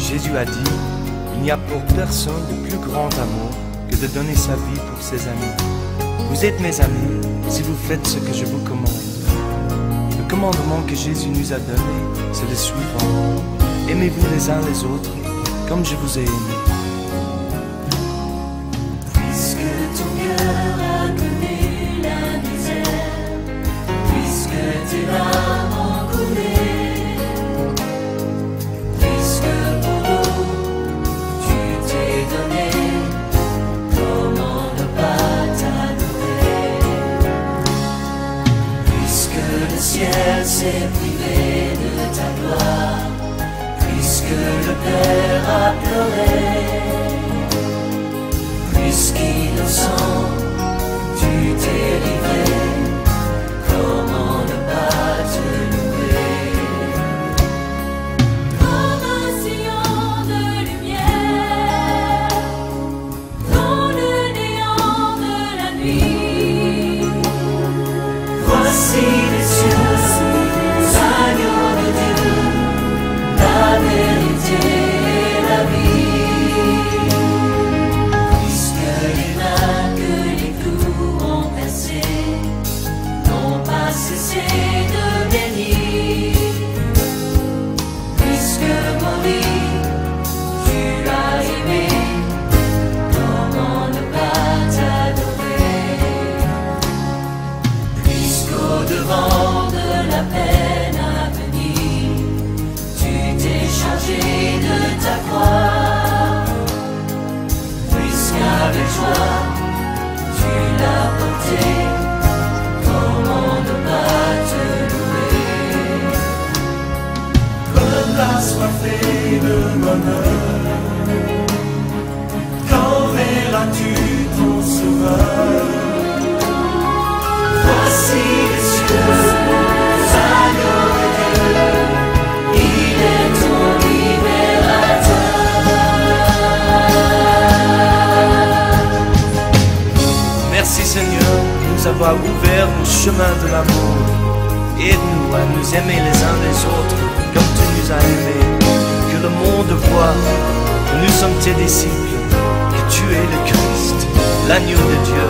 Jésus a dit, il n'y a pour personne de plus grand amour que de donner sa vie pour ses amis. Vous êtes mes amis si vous faites ce que je vous commande. Le commandement que Jésus nous a donné, c'est le suivant. Aimez-vous les uns les autres comme je vous ai aimé. Puisque ton cœur a connu la misère, puisque tes larmes ont coulé, puisque pour nous tu t'es donné, comment ne pas t'adorer? Puisque le ciel s'est privé de ta gloire, puisque le Père a pleuré, puisqu'innocent tu t'es livré, comment ne pas te louer? Comme un sillon de lumière dans le néant de la nuit, voici les cieux, agneaux de Dieu, la vérité et la vie. Puisque les mains que les clous ont percées n'ont pas cessé de bénir, puisque mourir tu as aimé, comment ne pas t'adorer? Puisqu'au-devant de la peine à venir, tu t'es chargé de ta croix, puisqu'avec joie tu l'as porté, comment ne pas te louer? Comme assoiffé de bonheur, quand verras-tu ton sauveur? Voici les cieux, agneaux de Dieu, il est ton libérateur. Merci Seigneur de nous avoir ouvert le chemin de l'amour. Aide-nous à nous aimer les uns les autres comme tu nous as aimés. Que le monde voit que nous sommes tes disciples, que tu es le Christ, l'agneau de Dieu.